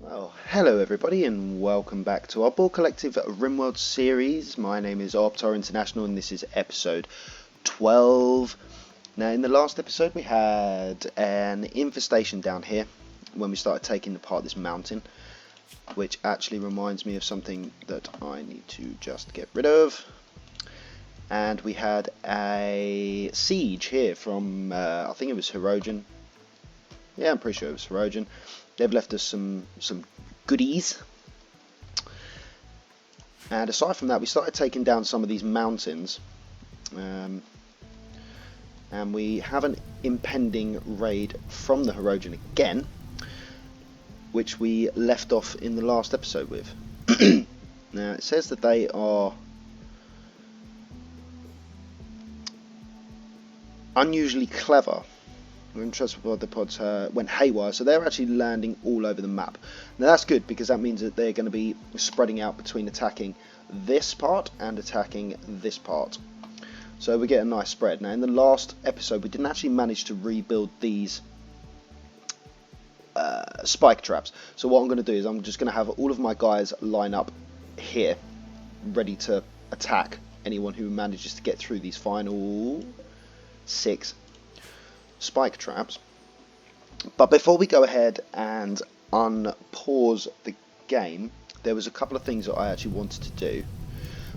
Well, hello everybody and welcome back to our Borg Collective RimWorld series. My name is Optar International and this is episode 12. Now in the last episode we had an infestation down here when we started taking apart this mountain, which actually reminds me of something that I need to just get rid of. And we had a siege here from, I think it was Hirogen. Yeah, I'm pretty sure it was Hirogen. They've left us some goodies. And aside from that, we started taking down some of these mountains. And we have an impending raid from the Hirogen again, which we left off in the last episode with. Now, it says that they are unusually clever. The pods went haywire, so they're actually landing all over the map. Now that's good because that means that they're going to be spreading out between attacking this part and attacking this part. So we get a nice spread. Now in the last episode we didn't actually manage to rebuild these spike traps. So what I'm going to do is I'm just going to have all of my guys line up here, ready to attack anyone who manages to get through these final 6 spike traps. But before we go ahead and unpause the game, there was a couple of things that I actually wanted to do.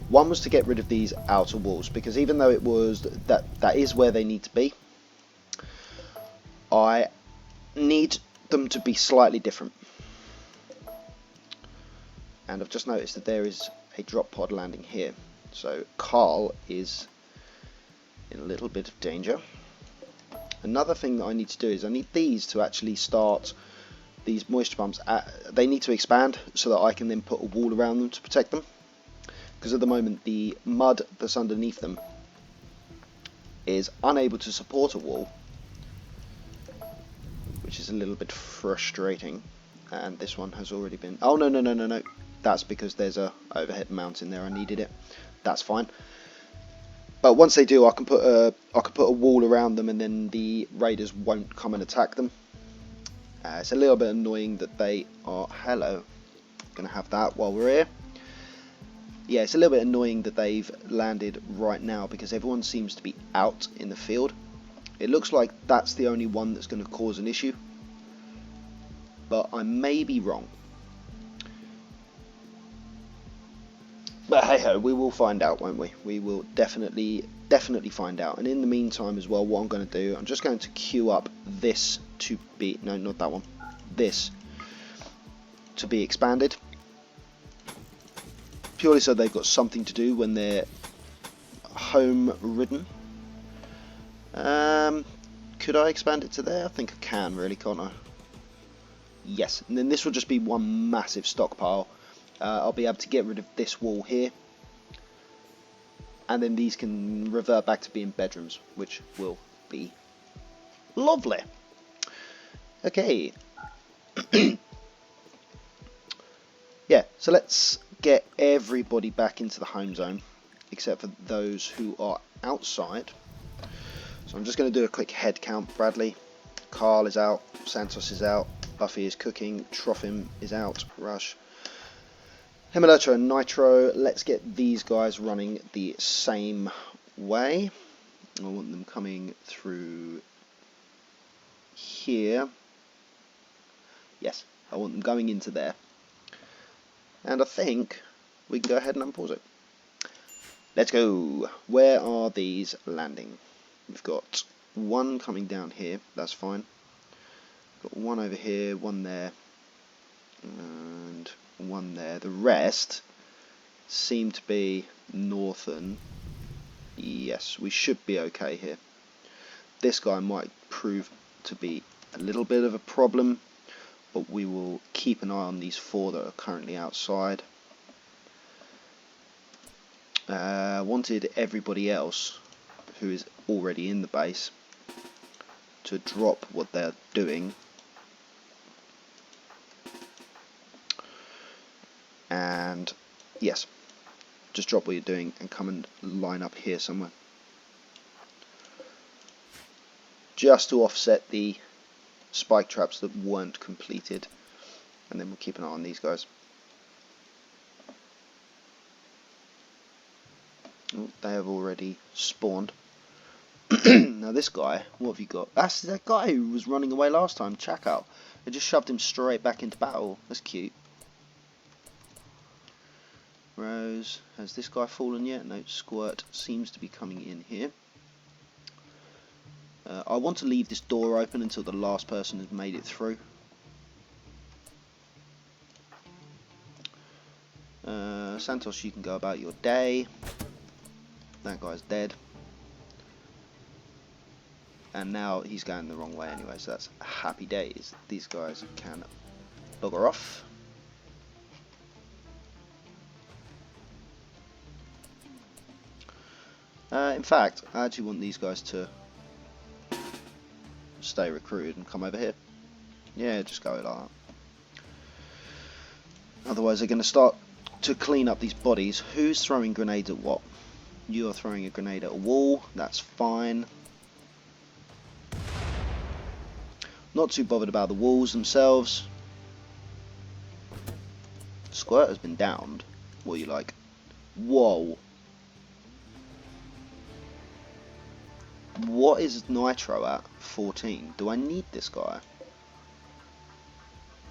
One was to get rid of these outer walls, because even though it was that is where they need to be, I need them to be slightly different. And I've just noticed that there is a drop pod landing here, so Carl is in a little bit of danger. Another thing that I need to do is I need these to actually start, these moisture pumps, they need to expand so that I can then put a wall around them to protect them. Because at the moment the mud that's underneath them is unable to support a wall, which is a little bit frustrating. And this one has already been, oh no, that's because there's a overhead mountain there, I needed it, that's fine. But once they do, I can put a wall around them, and then the raiders won't come and attack them. It's a little bit annoying that they are. Hello, gonna have that while we're here. Yeah, it's a little bit annoying that they've landed right now because everyone seems to be out in the field. It looks like that's the only one that's going to cause an issue, but I may be wrong. But hey ho, we will find out, won't we? We will definitely find out. And in the meantime as well, what I'm going to do, I'm just going to queue up this to be, no, not that one, this to be expanded. Purely so they've got something to do when they're home ridden. Could I expand it to there? I think I can, really, can't I? Yes, and then this will just be one massive stockpile. I'll be able to get rid of this wall here, and then these can revert back to being bedrooms, which will be lovely. Okay. Yeah, so let's get everybody back into the home zone except for those who are outside. So I'm just going to do a quick head count. Bradley, Carl is out, Santos is out, Buffy is cooking, Trophim is out, Rush, Hemiletro and Nitro. Let's get these guys running the same way. I want them coming through here. Yes, I want them going into there. And I think we can go ahead and unpause it. Let's go. Where are these landing? We've got one coming down here, that's fine. Got one over here, one there, and one there. The rest seem to be northern. Yes, we should be okay here. This guy might prove to be a little bit of a problem, but we will keep an eye on these 4 that are currently outside. Wanted everybody else who is already in the base to drop what they're doing. And yes, just drop what you're doing and come and line up here somewhere, just to offset the spike traps that weren't completed. and then we'll keep an eye on these guys. Oh, they have already spawned. Now this guy, what have you got? That's that guy who was running away last time, Chackout. They just shoved him straight back into battle. That's cute. Rose, has this guy fallen yet? No, Squirt seems to be coming in here. I want to leave this door open until the last person has made it through. Santos, you can go about your day. That guy's dead. And now he's going the wrong way anyway, so that's happy days. These guys can bugger off. In fact, I actually want these guys to stay recruited and come over here. Yeah, just go like that. Otherwise they're going to start to clean up these bodies. Who's throwing grenades at what? You are throwing a grenade at a wall, that's fine. Not too bothered about the walls themselves. Squirt has been downed. What are you like? Whoa. What is Nitro at? 14. Do I need this guy?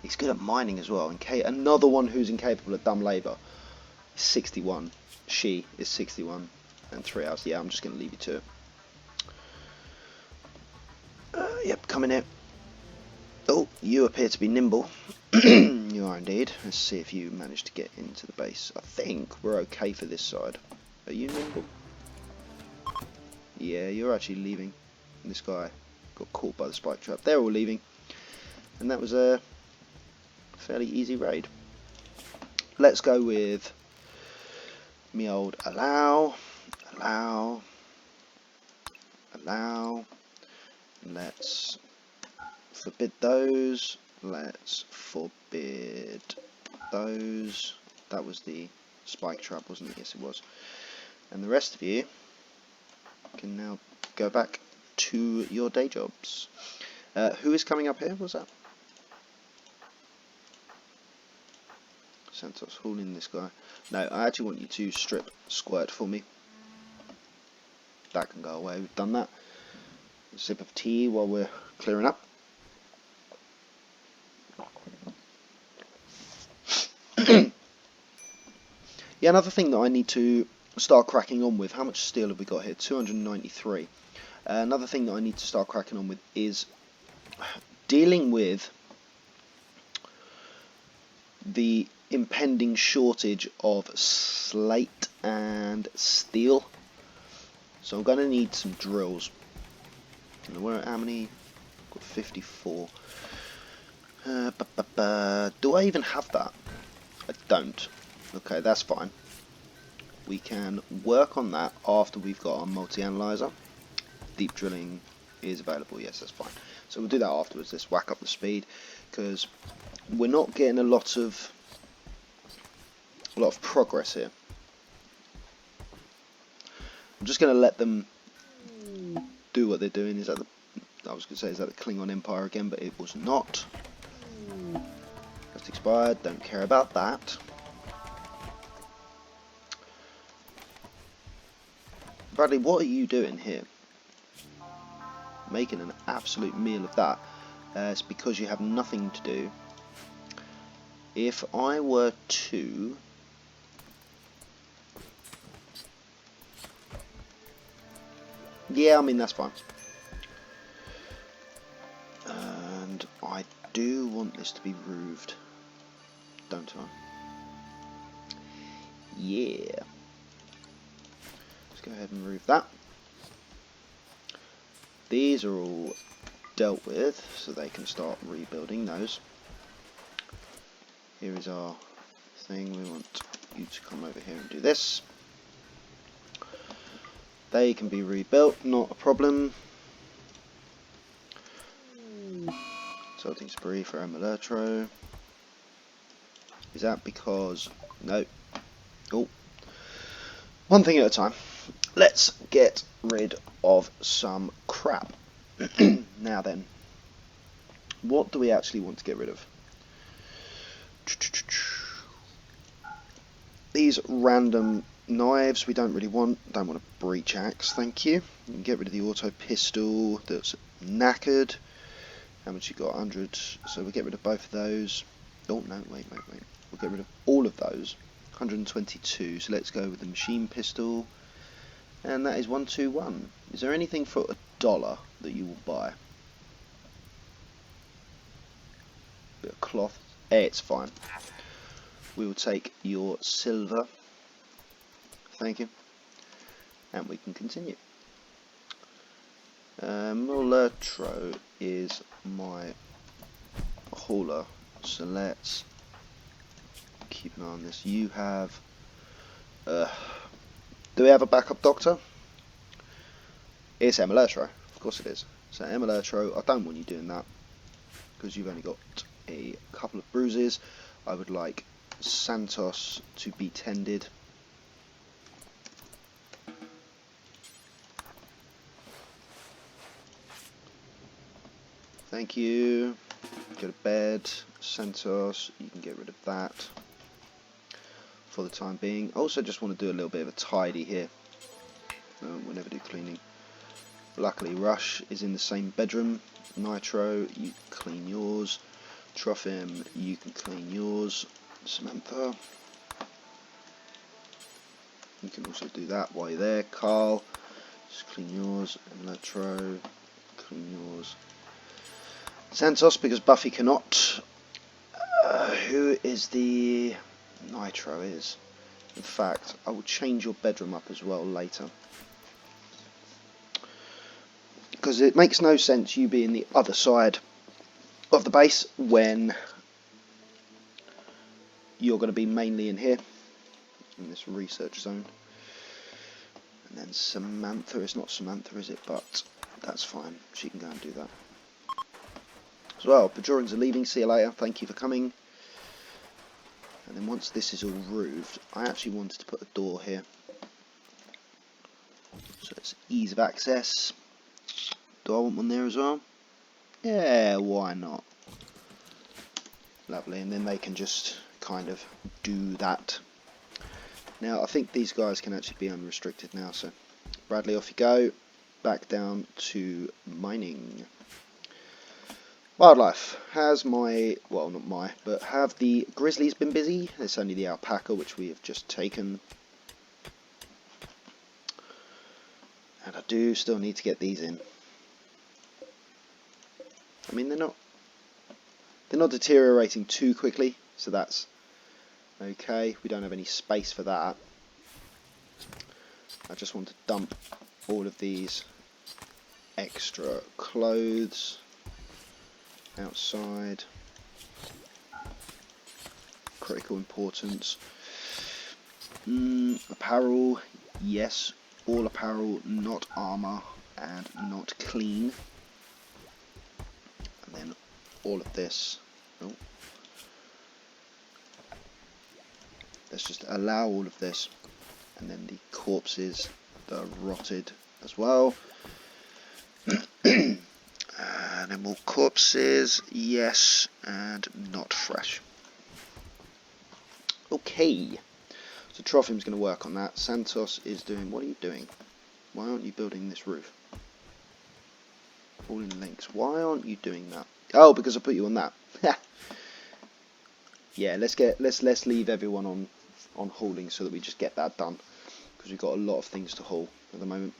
He's good at mining as well. Another one who's incapable of dumb labour. 61. She is 61. And 3 hours. Yeah, I'm just going to leave you to it. Yep, coming in. Oh, you appear to be nimble. You are indeed. Let's see if you manage to get into the base. I think we're okay for this side. Are you nimble? Yeah, you're actually leaving. This guy got caught by the spike trap. They're all leaving. And that was a fairly easy raid. Let's go with me old allow. Let's forbid those. Let's forbid those. That was the spike trap, wasn't it? Yes, it was. And the rest of you can now go back to your day jobs. Who is coming up here? What's that? Santos hauling this guy. No, I actually want you to strip Squirt for me. That can go away. We've done that. A sip of tea while we're clearing up. Yeah, another thing that I need to start cracking on with. How much steel have we got here? 293. Another thing that I need to start cracking on with is dealing with the impending shortage of slate and steel. So I'm going to need some drills. How many? Got 54. Do I even have that? I don't. Okay, that's fine. We can work on that after we've got our multi-analyzer. Deep drilling is available. Yes, that's fine. So we'll do that afterwards. Let's whack up the speed because we're not getting a lot of progress here. I'm just going to let them do what they're doing. I was going to say, is that the Klingon Empire again, but it was not. That's expired. Don't care about that. Bradley, what are you doing here? Making an absolute meal of that. It's because you have nothing to do. If I were to... Yeah, I mean, that's fine. And I do want this to be roofed, don't I? Yeah. Let's go ahead and roof that. These are all dealt with, so they can start rebuilding those. Here is our thing. We want you to come over here and do this. They can be rebuilt, not a problem. Salting spree for Amuletro. Is that because... No. Oh. One thing at a time. Let's get rid of some crap. Now then. What do we actually want to get rid of? These random knives we don't really want. Don't want a breach axe, thank you. You can get rid of the auto pistol that's knackered. How much you got? 100. So we'll get rid of both of those. Oh no, wait. We'll get rid of all of those. 122. So let's go with the machine pistol. And that is 121. Is there anything for $1 that you will buy? Bit of cloth. It's fine. We will take your silver. Thank you. And we can continue. Mulatro is my hauler, so let's keep an eye on this. You have do we have a backup doctor? It's Mulatro, of course it is. So Mulatro, I don't want you doing that because you've only got a couple of bruises. I would like Santos to be tended. Thank you. Go to bed. Santos, you can get rid of that for the time being. Also just want to do a little bit of a tidy here. We'll never do cleaning. Luckily Rush is in the same bedroom. Nitro, you clean yours. Trophim, you can clean yours. Samantha, you can also do that while you're there. Carl, just clean yours. Electro, clean yours. Santos, because Buffy cannot. Who is the Nitro is? In fact, I will change your bedroom up as well later. Because it makes no sense you being the other side of the base when you're going to be mainly in here, in this research zone. And then Samantha, it's not Samantha is it, but that's fine, she can go and do that. As well, Bajorans are leaving, see you later, thank you for coming. And then once this is all roofed, I actually wanted to put a door here. So it's ease of access. Do I want one there as well? Yeah, why not? Lovely, and then they can just kind of do that. Now I think these guys can actually be unrestricted now, so Bradley, off you go. Back down to mining. Wildlife. Has my, well not my, but have the grizzlies been busy? It's only the alpaca which we have just taken. And I do still need to get these in. I mean they're not deteriorating too quickly, so that's okay. We don't have any space for that. I just want to dump all of these extra clothes outside. Critical importance. Apparel, yes. All apparel, not armor, and not clean. And then all of this. Oh. Let's just allow all of this. And then the corpses that are rotted as well. And then more corpses, yes, and not fresh. Okay, so Trophim's going to work on that. Santos is doing, what are you doing? Why aren't you building this roof? All in links. Why aren't you doing that? Oh, because I put you on that. Yeah, let's leave everyone on hauling so that we just get that done, because we've got a lot of things to haul at the moment.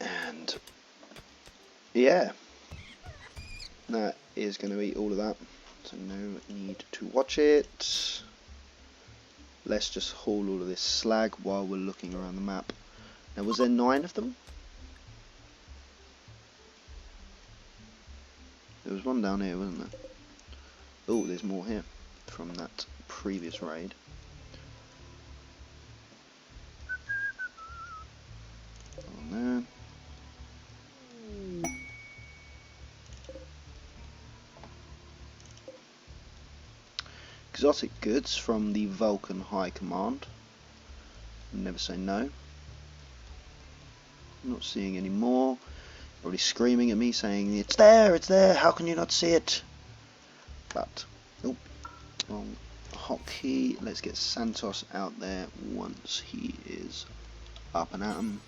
And yeah, that is going to eat all of that, so no need to watch it. Let's just haul all of this slag while we're looking around the map. Now, was there 9 of them? There was one down here, wasn't there? Oh, there's more here from that previous raid. On there. Exotic goods from the Vulcan High Command. Never say no. Not seeing any more. Probably screaming at me saying, it's there, how can you not see it? But, oh, wrong hotkey. Let's get Santos out there once he is up and at 'em.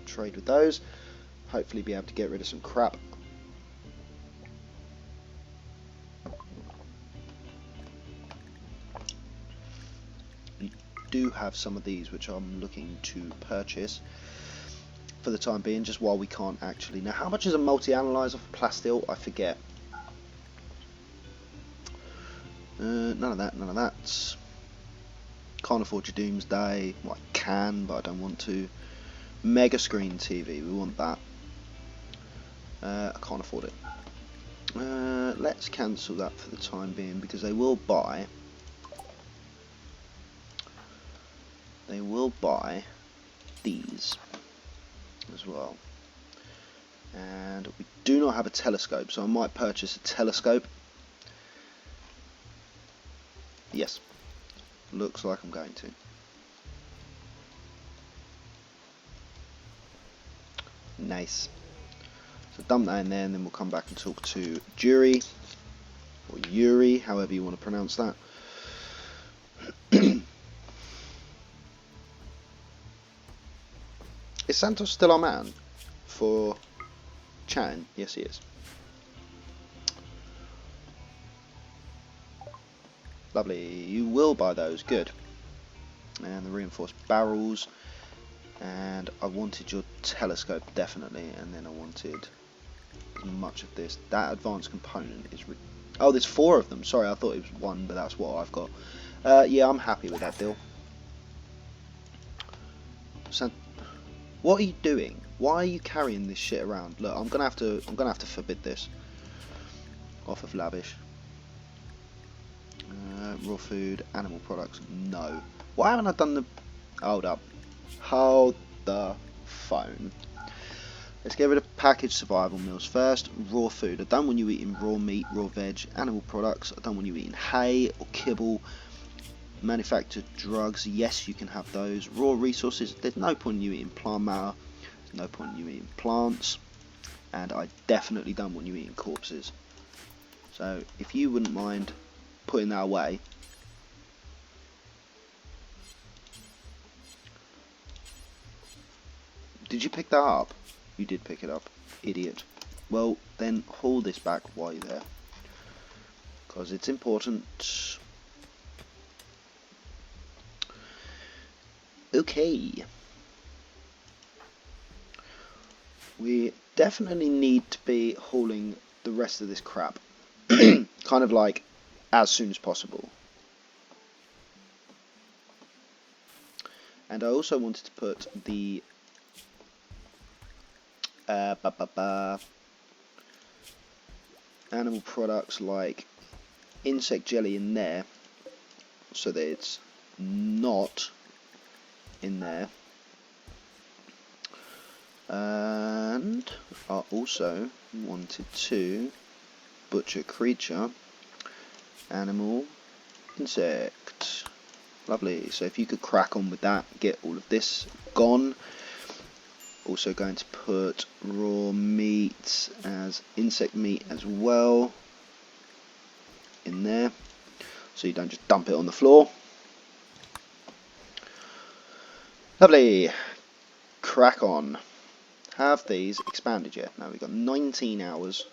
Trade with those. Hopefully be able to get rid of some crap. We do have some of these which I'm looking to purchase for the time being, just while we can't actually. Now, how much is a multi-analyzer for Plasteel? I forget. None of that, none of that. Can't afford your Doomsday. Well, I can, but I don't want to. Mega screen TV, we want that. I can't afford it. Let's cancel that for the time being, because they will buy these as well. And we do not have a telescope, so I might purchase a telescope. Yes, looks like I'm going to. Nice. So dump that in there, and then we'll come back and talk to Jury, or Yuri, however you want to pronounce that. Is Santos still our man for chatting? Yes, he is. Lovely. You will buy those. Good. And the reinforced barrels. And I wanted your telescope, definitely. And then I wanted as much of this. That advanced component is... oh, there's 4 of them. Sorry, I thought it was 1, but that's what I've got. Yeah, I'm happy with that deal. What are you doing? Why are you carrying this shit around? Look, I'm gonna have to forbid this. Off of lavish. Raw food, animal products, no. Why haven't I done the... hold up. Hold the phone. Let's get rid of packaged survival meals first. Raw food. I don't want you eating raw meat, raw veg, animal products. I don't want you eating hay or kibble. Manufactured drugs, yes, you can have those. Raw resources, there's no point in you eating plant matter. There's no point in you eating plants. And I definitely don't want you eating corpses. So if you wouldn't mind putting that away. Did you pick that up? You did pick it up, idiot. Well, then haul this back while you're there, because it's important. Okay. We definitely need to be hauling the rest of this crap. Kind of like as soon as possible. And I also wanted to put the animal products like insect jelly in there, so that it's not in there. And I also wanted to butcher creature, animal, insect. Lovely. So if you could crack on with that, get all of this gone. Also going to put raw meat as insect meat as well in there, so you don't just dump it on the floor. Lovely. Crack on. Have these expanded yet? No, we've got 19 hours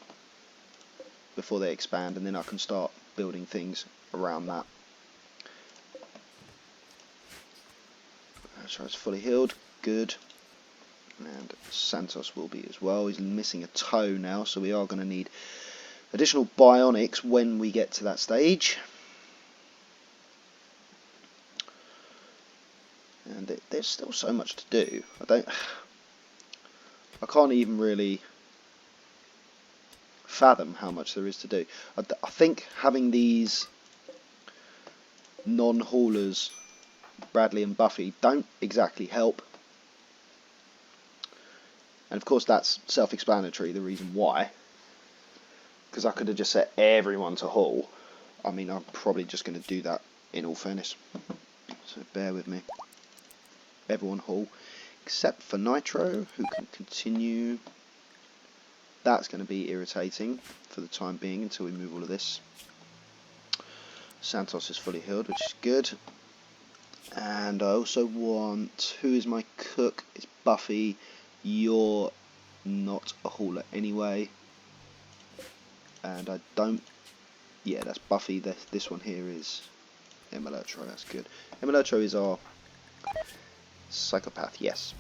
before they expand, and then I can start building things around that. So it's fully healed. Good. And Santos will be as well. He's missing a toe now, so we are going to need additional bionics when we get to that stage. And there's still so much to do. I can't even really fathom how much there is to do. I think having these non-haulers, Bradley and Buffy, don't exactly help. And of course that's self-explanatory, the reason why. Because I could have just set everyone to haul. I mean, I'm probably just going to do that in all fairness. So bear with me. everyone haul, except for Nitro, who can continue. That's going to be irritating for the time being until we move all of this. Santos is fully healed, which is good. And I also want, who is my cook? It's Buffy. You're not a hauler anyway. And I don't, yeah, that's Buffy. This one here is Emelurtro, that's good. Emelurtro is our psychopath, yes.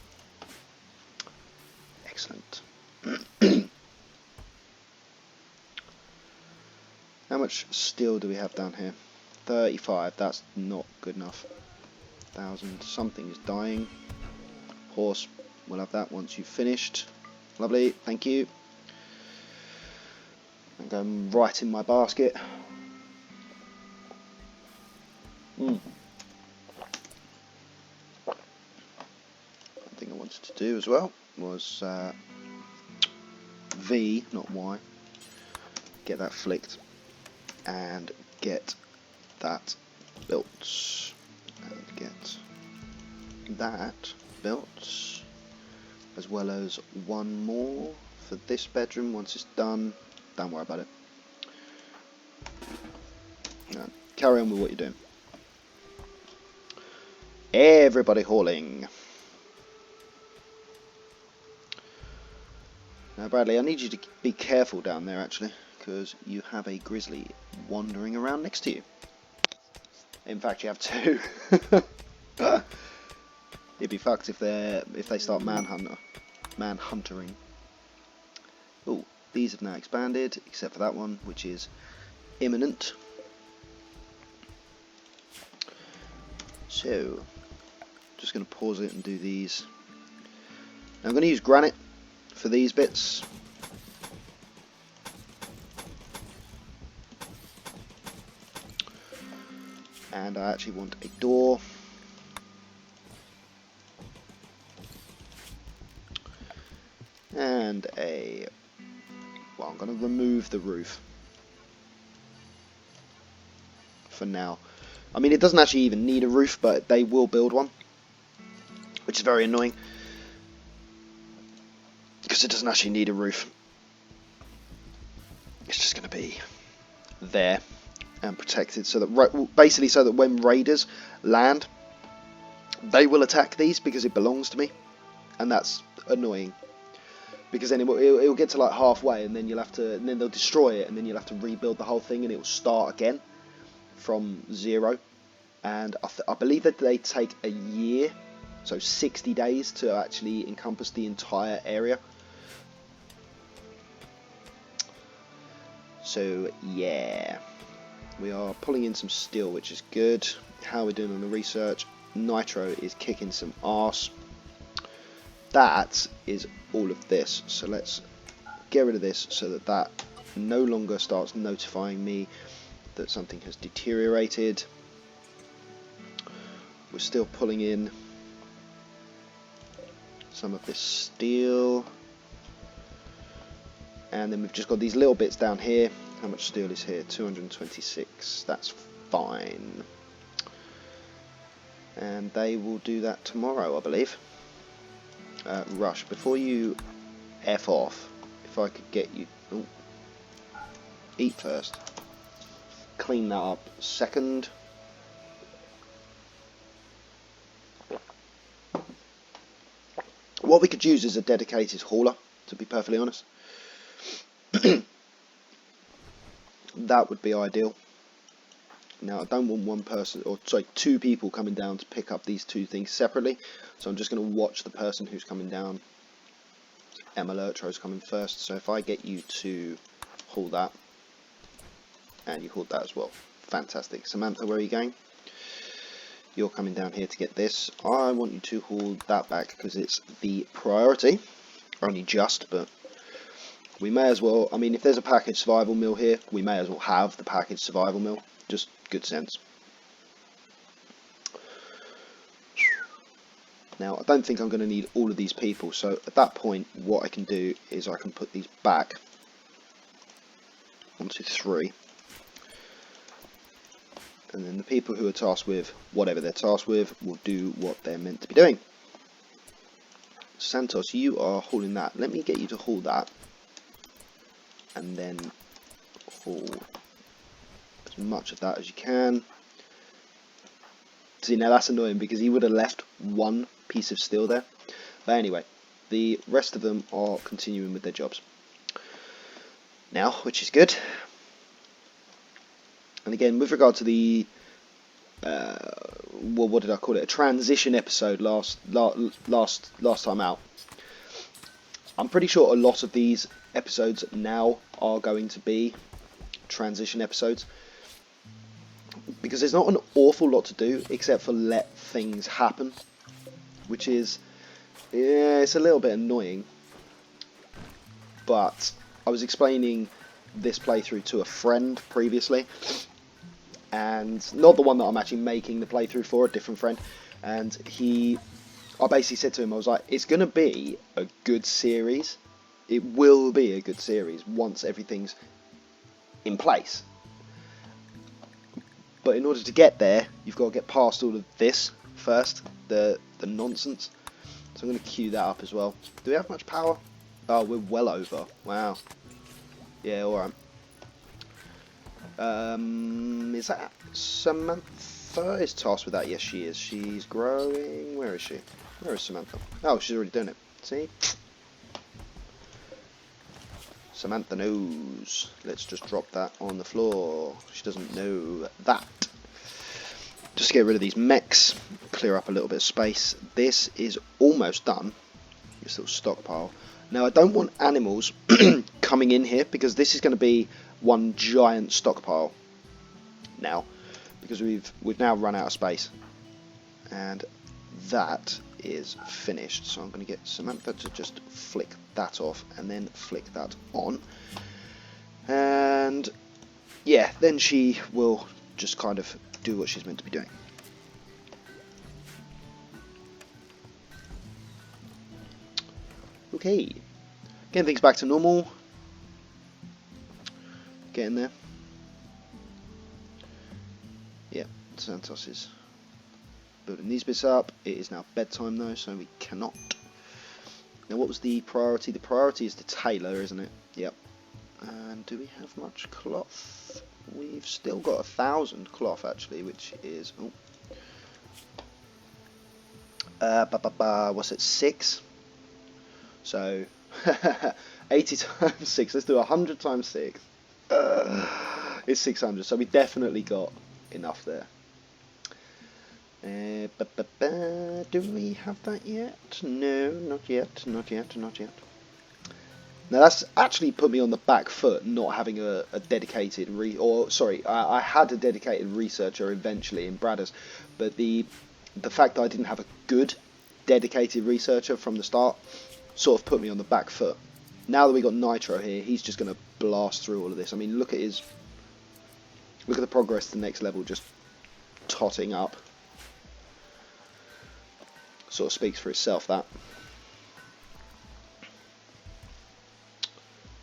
Excellent. How much steel do we have down here? 35, that's not good enough. 1,000, something is dying. Horse, we'll have that once you've finished. Lovely, thank you. I'm going right in my basket. One thing I wanted to do as well was V, not Y. Get that flicked and get that built. And get that built, as well as one more for this bedroom. Once it's done, don't worry about it. No, carry on with what you're doing. Everybody hauling. Now Bradley, I need you to be careful down there actually, because you have a grizzly wandering around next to you. In fact, you have two. It'd be fucked if they start manhuntering. Oh, these have now expanded, except for that one, which is imminent. So, just going to pause it and do these. Now I'm going to use granite for these bits. And I actually want a door. And a... well, I'm going to remove the roof. For now. I mean, it doesn't actually even need a roof, but they will build one. Which is very annoying. Because it doesn't actually need a roof. It's just going to be there. And protected, so that basically so that when raiders land, they will attack these because it belongs to me, and that's annoying. Because then it'll get to like halfway, and then you'll have to, and then they'll destroy it, and then you'll have to rebuild the whole thing, and it will start again from zero. And I believe that they take a year, so 60 days to actually encompass the entire area. So yeah. We are pulling in some steel, which is good. How are we doing on the research? Nitro is kicking some arse. That is all of this. So let's get rid of this so that that no longer starts notifying me that something has deteriorated. We're still pulling in some of this steel. And then we've just got these little bits down here. How much steel is here? 226. That's fine. And they will do that tomorrow, I believe. Rush, before you F off, if I could get you... ooh, eat first. Clean that up second. What we could use is a dedicated hauler, to be perfectly honest. That would be ideal. Now I don't want one person, or sorry, two people coming down to pick up these two things separately, so I'm just going to watch the person who's coming down. Emelurtro's coming first, so if I get you to haul that, and you hauled that as well, fantastic. Samantha, where are you going? You're coming down here to get this. I want you to haul that back because it's the priority, only just, but we may as well, I mean, if there's a package survival mill here, we may as well have the package survival mill. Just good sense. Now, I don't think I'm going to need all of these people, so at that point, what I can do is I can put these back. 1, 2, 3. And then the people who are tasked with whatever they're tasked with will do what they're meant to be doing. Santos, you are hauling that. Let me get you to haul that. And then haul as much of that as you can. See, now that's annoying because he would have left one piece of steel there. But anyway, the rest of them are continuing with their jobs now, which is good. And again, with regard to the well, what did I call it? A transition episode last time out. I'm pretty sure a lot of these episodes now are going to be transition episodes, because there's not an awful lot to do except for let things happen, which is, yeah, it's a little bit annoying. But I was explaining this playthrough to a friend previously, and not the one that I'm actually making the playthrough for, a different friend, and I basically said to him, I was like, it's going to be a good series. It will be a good series once everything's in place. But in order to get there, you've got to get past all of this first, the nonsense. So I'm going to queue that up as well. Do we have much power? Oh, we're well over. Wow. Yeah, alright. Is that Samantha is tasked with that? Yes, she is. She's growing. Where is she? Where is Samantha? Oh, she's already done it. See? Samantha knows. Let's just drop that on the floor. She doesn't know that. Just get rid of these mechs. Clear up a little bit of space. This is almost done. This little stockpile. Now, I don't want animals coming in here, because this is going to be one giant stockpile now, because we've now run out of space, and that is finished. So I'm going to get Samantha to just flick that off and then flick that on, and yeah, then she will just kind of do what she's meant to be doing. Okay, getting things back to normal. Getting there. Yeah, Santos is building these bits up. It is now bedtime though, so we cannot. Now, what was the priority? The priority is the tailor, isn't it? Yep. And do we have much cloth? We've still got 1,000 cloth actually, which is what's it? 6. So 80 times 6. Let's do 100 times 6. It's 600, so we definitely got enough there. Do we have that yet? No, not yet, not yet, not yet. Now that's actually put me on the back foot, not having a dedicated I had a dedicated researcher eventually in Bradders, but the fact that I didn't have a good dedicated researcher from the start sort of put me on the back foot. Now that we got Nitro here, he's just going to blast through all of this. I mean, look at the progress to the next level, just totting up. Sort of speaks for itself, that.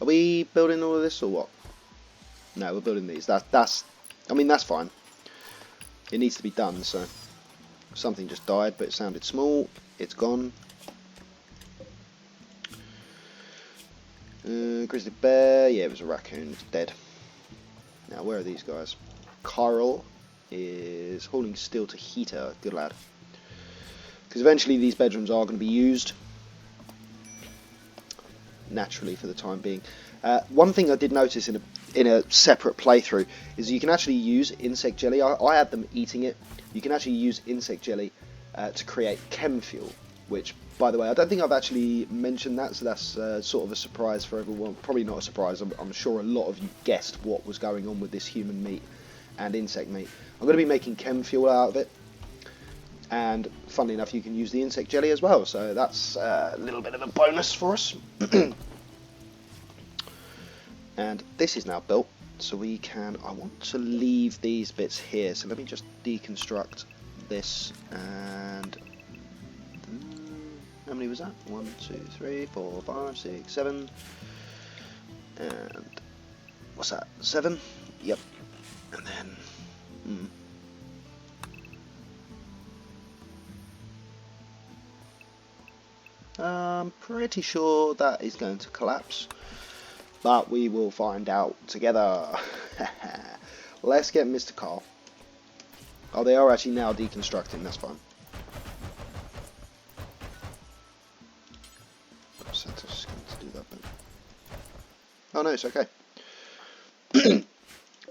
Are we building all of this or what? No, we're building these. I mean, that's fine. It needs to be done, so. Something just died, but it sounded small. It's gone. Grizzly bear, yeah, it was a raccoon, it's dead. Now, where are these guys? Carl is hauling steel to heater, good lad. Because eventually these bedrooms are going to be used, naturally, for the time being. One thing I did notice in a separate playthrough is you can actually use insect jelly. I had them eating it. You can actually use insect jelly to create chem fuel, which, by the way, I don't think I've actually mentioned that, so that's sort of a surprise for everyone. Probably not a surprise. I'm sure a lot of you guessed what was going on with this human meat and insect meat. I'm going to be making chem fuel out of it, and funnily enough, you can use the insect jelly as well, so that's a little bit of a bonus for us. And this is now built, so we can, I want to leave these bits here, so let me just deconstruct this, and how many was that? 1, 2, 3, 4, 5, 6, 7, and what's that? 7? Yep. And then I'm pretty sure that is going to collapse, but we will find out together. Let's get Mr. Carl. Oh, they are actually now deconstructing, that's fine. Santos going to do that bit. Oh no, it's okay.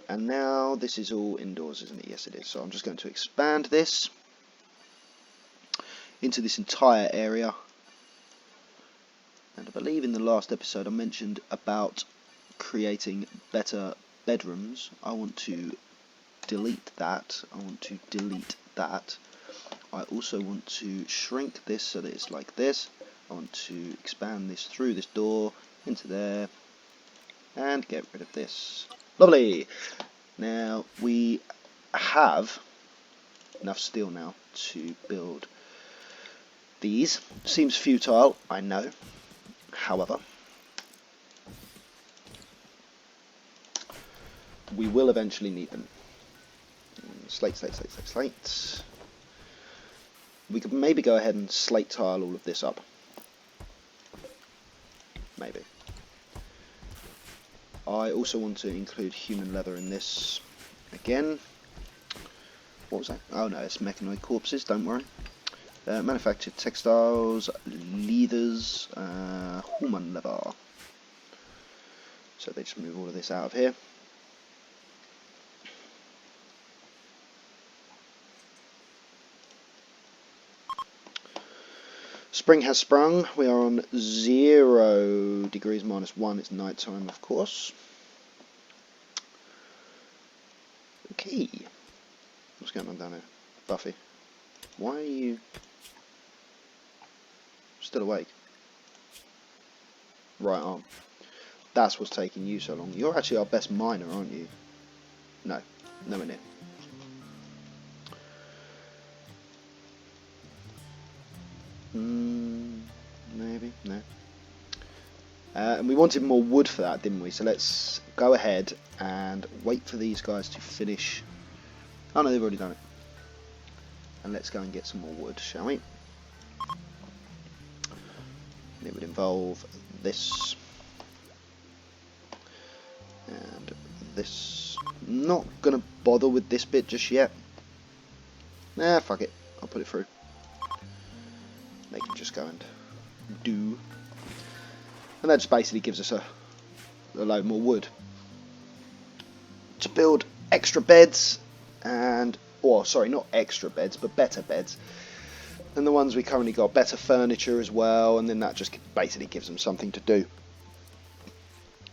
And now this is all indoors, isn't it? Yes, it is. So I'm just going to expand this into this entire area. And I believe in the last episode I mentioned about creating better bedrooms. I want to delete that. I also want to shrink this so that it's like this. I want to expand this through this door into there and get rid of this. Lovely! Now we have enough steel now to build these. Seems futile, I know. However, we will eventually need them. Slate. We could maybe go ahead and slate tile all of this up. Maybe. I also want to include human leather in this again. What was that? Oh no, it's mechanoid corpses, don't worry. Manufactured textiles, leathers, human leather. So they just move all of this out of here. Spring has sprung. We are on 0 degrees -1. It's night time, of course. Okay. What's going on down here? Buffy. Why are you still awake? Right arm. That's what's taking you so long. You're actually our best miner, aren't you? No. Nowhere near. Maybe, no. And we wanted more wood for that, didn't we? So let's go ahead and wait for these guys to finish. Oh no, they've already done it. And let's go and get some more wood, shall we? And it would involve this and this. Not gonna bother with this bit just yet. Nah, fuck it. I'll put it through. They can just go and do. And that just basically gives us a load more wood to build extra beds and, or sorry, not extra beds, but better beds than the ones we currently got. Better furniture as well, and then that just basically gives them something to do.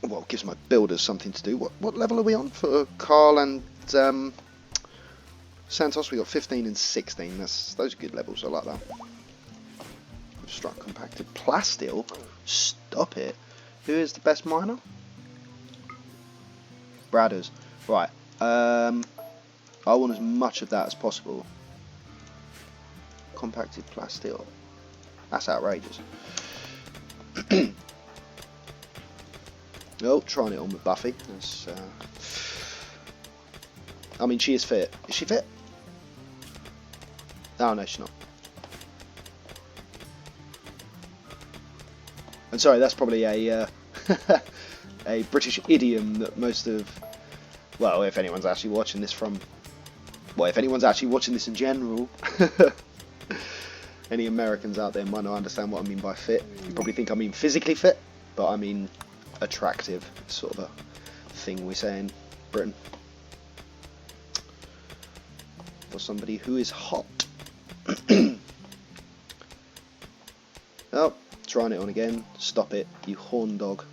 Well, it gives my builders something to do. What level are we on for Carl and Santos? We got 15 and 16. Those are good levels. I like that. Struck compacted plasteel. Stop it. Who is the best miner? Bradders. Right. I want as much of that as possible. Compacted plasteel. That's outrageous. Oh, trying it on with Buffy. That's, I mean, she is fit. Is she fit? Oh no, she's not. And sorry, that's probably a a British idiom that most of, well, if anyone's actually watching this from, well, if anyone's actually watching this in general, any Americans out there might not understand what I mean by fit. You probably think I mean physically fit, but I mean attractive, sort of a thing we say in Britain. For somebody who is hot. Oh. Trying it on again. Stop it, you horn dog.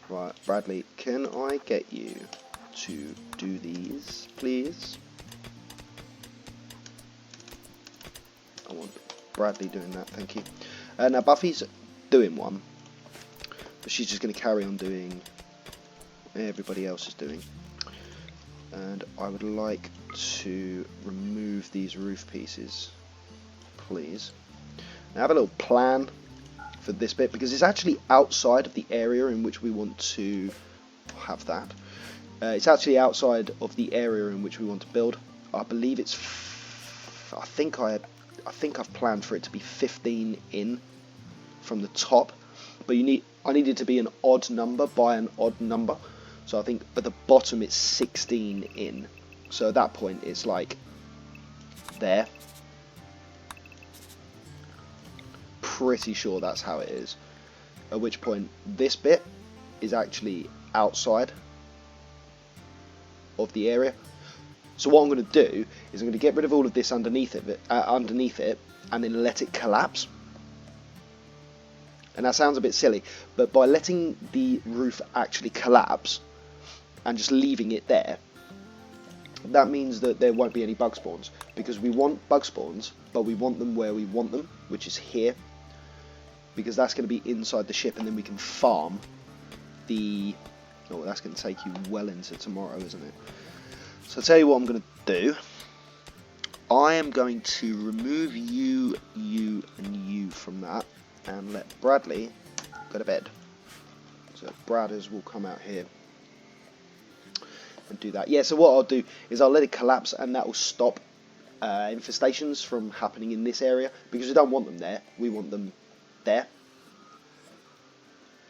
Right, Bradley, can I get you to do these, please? I want Bradley doing that, thank you. Now Buffy's doing one, but she's just going to carry on doing what everybody else is doing. And I would like to remove these roof pieces, please. I have a little plan for this bit because it's actually outside of the area in which we want to have that. It's actually outside of the area in which we want to build. I believe it's, I think I I think I've planned for it to be 15 in from the top, but I need it to be an odd number by an odd number. So I think at the bottom it's 16 in. So at that point it's like there. Pretty sure that's how it is. At which point this bit is actually outside of the area. So what I'm going to do is I'm going to get rid of all of this underneath it, and then let it collapse. And that sounds a bit silly, but by letting the roof actually collapse and just leaving it there, that means that there won't be any bug spawns, because we want bug spawns, but we want them where we want them, which is here, because that's going to be inside the ship, and then we can farm the... Oh, that's going to take you well into tomorrow, isn't it? So I'll tell you what I'm going to do. I am going to remove you, and you from that, and let Bradley go to bed. So Bradders will come out here and do that. Yeah, so what I'll do is I'll let it collapse, and that will stop infestations from happening in this area, because we don't want them there, we want them there.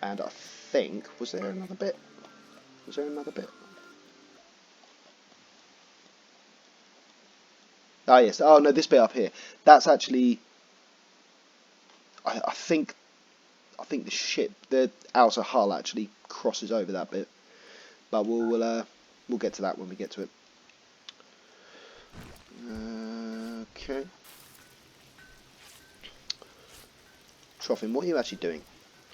And I think, was there another bit? Was there another bit? Oh yes, oh no, this bit up here, that's actually, I think the ship, the outer hull actually crosses over that bit, but we'll get to that when we get to it. Okay. Troffin, what are you actually doing?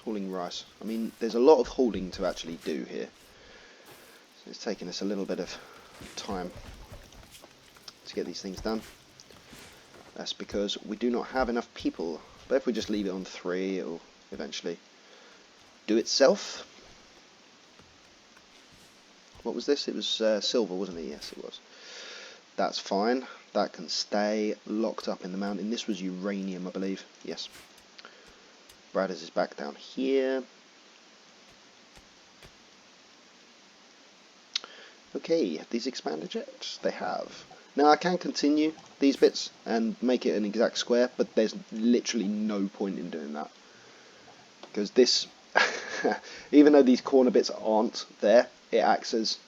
Hauling rice. I mean, there's a lot of hauling to actually do here, so it's taking us a little bit of time to get these things done. That's because we do not have enough people, but if we just leave it on 3, it'll eventually do itself. What was this? It was silver, wasn't it? Yes, it was. That's fine. That can stay locked up in the mountain. This was uranium, I believe. Yes. Bradders is back down here. Okay, these expanded jets, they have. Now I can continue these bits and make it an exact square, but there's literally no point in doing that. Because this, even though these corner bits aren't there, it acts as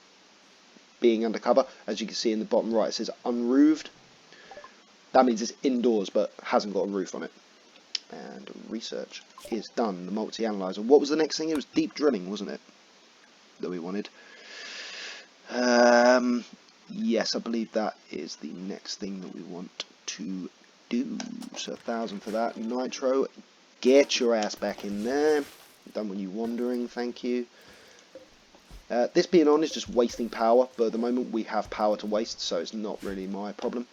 being undercover. As you can see in the bottom right, it says unroofed. That means it's indoors but hasn't got a roof on it. And research is done. The multi-analyzer. What was the next thing? It was deep drilling, wasn't it? That we wanted. Yes, I believe that is the next thing that we want to do. So 1,000 for that. Nitro, get your ass back in there. Don't want you wandering, thank you. This being on is just wasting power, but at the moment we have power to waste, so it's not really my problem.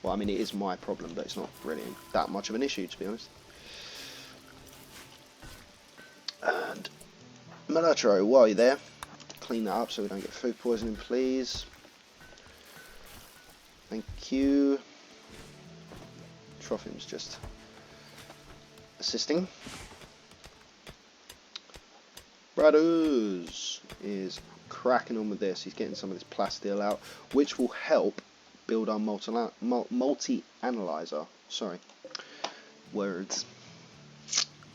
Well, I mean, it is my problem, but it's not really that much of an issue, to be honest. And Mulatro, while you're there, clean that up so we don't get food poisoning, please. Thank you. Troffim's just assisting. Bradders is cracking on with this. He's getting some of this plasteel out, which will help build our multi-analyzer. Sorry, words.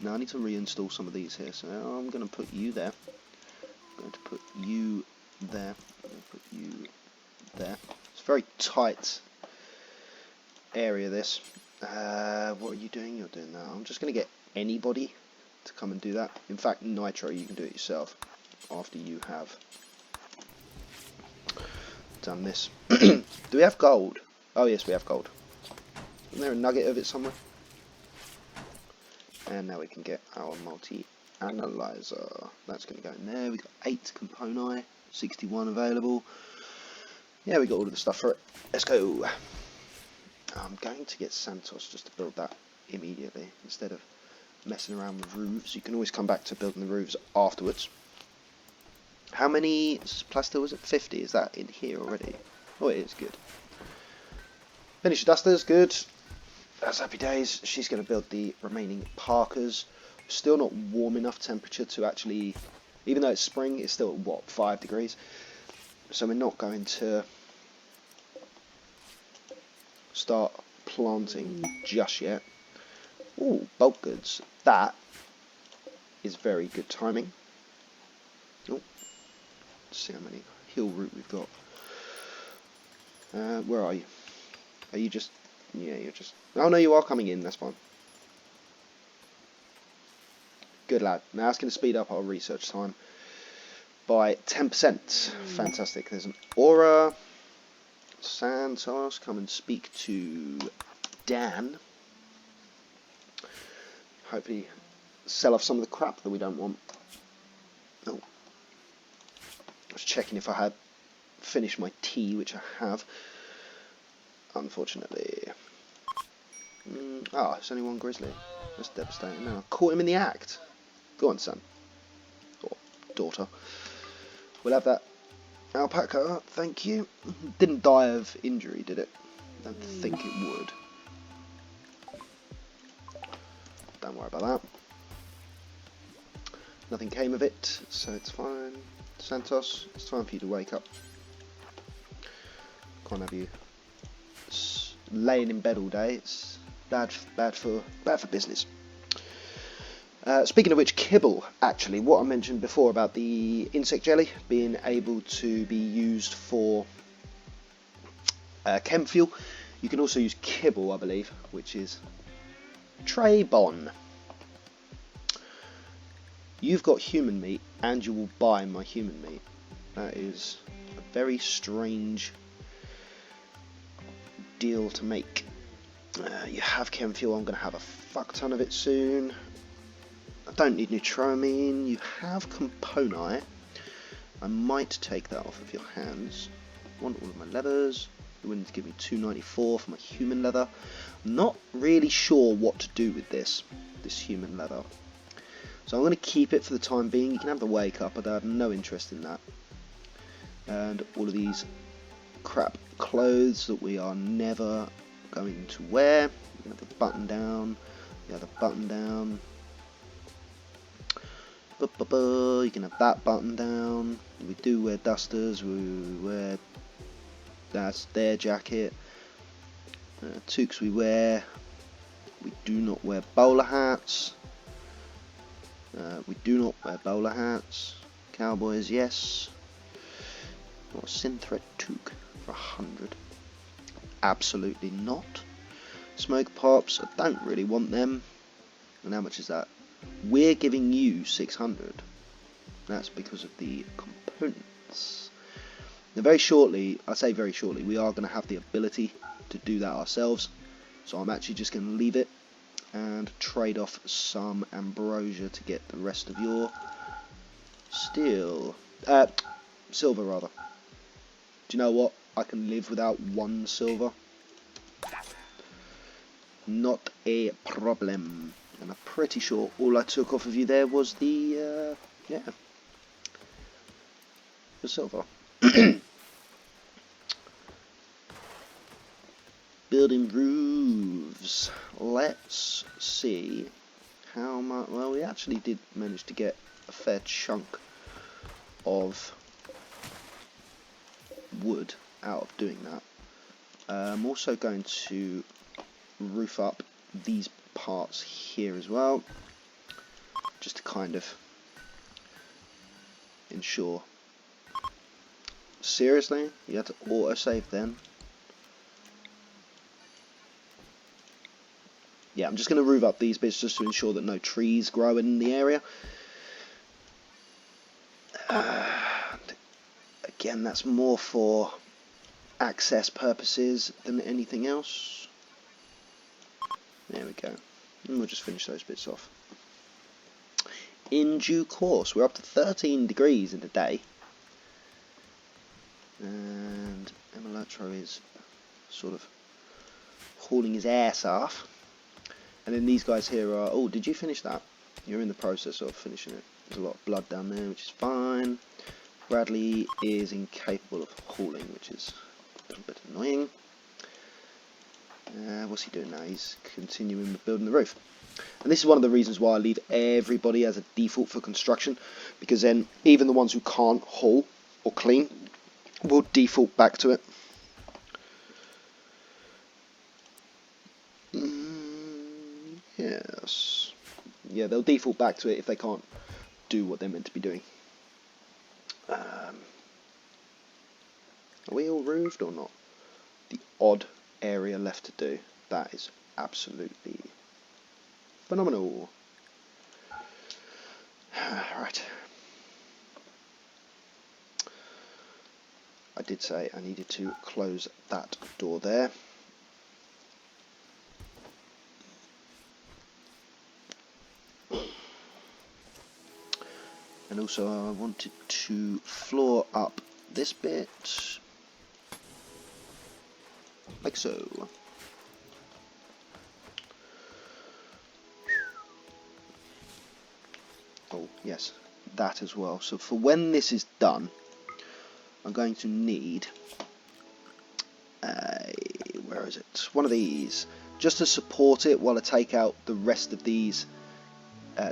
Now I need to reinstall some of these here, so I'm going to put you there. I'm going to put you there. I'm going to put you there. It's a very tight area, this. What are you doing? You're doing that. I'm just going to get anybody to come and do that. In fact, Nitro, you can do it yourself after you have done this. Do we have gold? Oh yes, we have gold. Isn't there a nugget of it somewhere? And now we can get our multi-analyzer. That's going to go in there. We've got 8 components, 61 available. Yeah, we got all of the stuff for it. Let's go. I'm going to get Santos just to build that immediately instead of messing around with roofs. You can always come back to building the roofs afterwards. How many plasteel was it? 50. Is that in here already? Oh, it is. Good. Finish the dusters. Good. That's happy days. She's going to build the remaining parkers. Still not warm enough temperature to actually, even though it's spring, it's still what, 5 degrees. So we're not going to start planting just yet. Ooh, bulk goods. That is very good timing. Oh, let's see how many hill root we've got. Where are you? Are you just... Yeah, you're just... Oh no, you are coming in, that's fine. Good lad. Now it's going to speed up our research time by 10%. Fantastic. There's an aura. Santos, come and speak to Dan. Hopefully sell off some of the crap that we don't want. Oh. I was checking if I had finished my tea, which I have. Unfortunately. It's only one grizzly. That's devastating. Now, I caught him in the act. Go on, son. Or daughter. We'll have that alpaca, thank you. Didn't die of injury, did it? Don't think it would. Don't worry about that. Nothing came of it, so it's fine. Santos, it's time for you to wake up. Can't have you laying in bed all day. It's bad for business. Speaking of which, kibble, actually, what I mentioned before about the insect jelly being able to be used for chem fuel, you can also use kibble, I believe, which is Trebon. You've got human meat, and you will buy my human meat. That is a very strange deal to make. You have chem fuel, I'm going to have a fuck ton of it soon. I don't need neutramine. You have componite. I might take that off of your hands. I want all of my leathers. You're willing to give me 294 for my human leather. I'm not really sure what to do with this human leather. So I'm going to keep it for the time being. You can have the wake up, but I have no interest in that. And all of these crap clothes that we are never going to wear. You can have the button down. You have the button down. You can have that button down. We do wear dusters. We wear... That's their jacket. Toques we wear. We do not wear bowler hats. We do not wear bowler hats. Cowboys, yes. Or synthread toque for 100. Absolutely not. Smoke pops, I don't really want them. And how much is that? We're giving you 600. That's because of the components. Now very shortly, I say very shortly, we are going to have the ability to do that ourselves. So I'm actually just going to leave it and trade off some ambrosia to get the rest of your silver rather. Do you know what? I can live without 1 silver. Not a problem. And I'm pretty sure all I took off of you there was the silver. Building roofs. Let's see how much. Well, we actually did manage to get a fair chunk of wood out of doing that. I'm also going to roof up these parts here as well, just to kind of ensure. Seriously, you had to autosave then? Yeah, I'm just going to roof up these bits just to ensure that no trees grow in the area. Again, that's more for access purposes than anything else. There we go. And we'll just finish those bits off. In due course, we're up to 13 degrees in the day. And Emelatro is sort of hauling his ass off. And then these guys here are... Oh, did you finish that? You're in the process of finishing it. There's a lot of blood down there, which is fine. Bradley is incapable of hauling, which is a little bit annoying. What's he doing now? He's continuing with building the roof. And this is one of the reasons why I leave everybody as a default for construction, because then even the ones who can't haul or clean will default back to it. Yes. Yeah, they'll default back to it if they can't do what they're meant to be doing. Are we all roofed or not? The odd area left to do. That is absolutely phenomenal. Right. I did say I needed to close that door there. And also I wanted to floor up this bit, like so. Oh yes, that as well. So for when this is done, I'm going to need where is it? One of these, just to support it while I take out the rest of these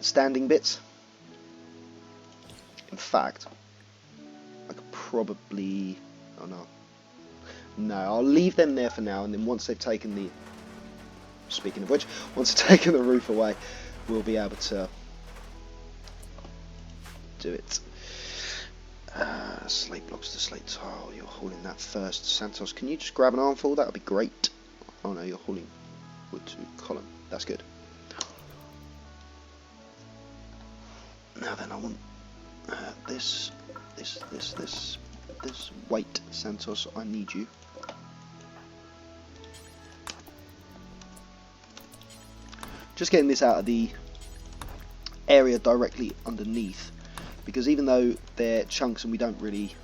standing bits. In fact, I could probably... oh no. No, I'll leave them there for now, and then once they've taken the... speaking of which, once they've taken the roof away, we'll be able to do it. Slate blocks to slate tile. You're hauling that first. Santos, can you just grab an armful? That would be great. Oh no, you're hauling wood to column. That's good. Now then, I want this. Wait, Santos, I need you. Just getting this out of the area directly underneath, because even though they're chunks and we don't really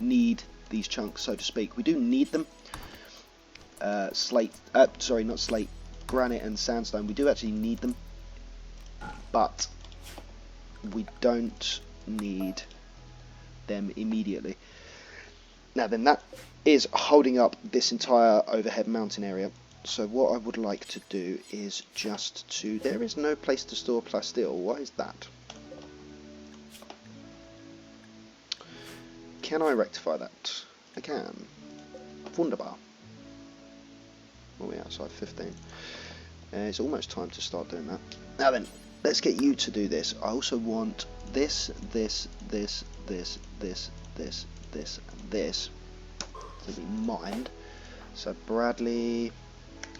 need these chunks, so to speak, we do need them. Sorry, not slate, granite and sandstone, we do actually need them, but we don't need them immediately. Now then, that is holding up this entire overhead mountain area. So what I would like to do is just to... there is no place to store plasteel. Why is that? Can I rectify that? I can. Wunderbar. What are we outside? 15. It's almost time to start doing that. Now then, let's get you to do this. I also want this, and this to be mined. So Bradley,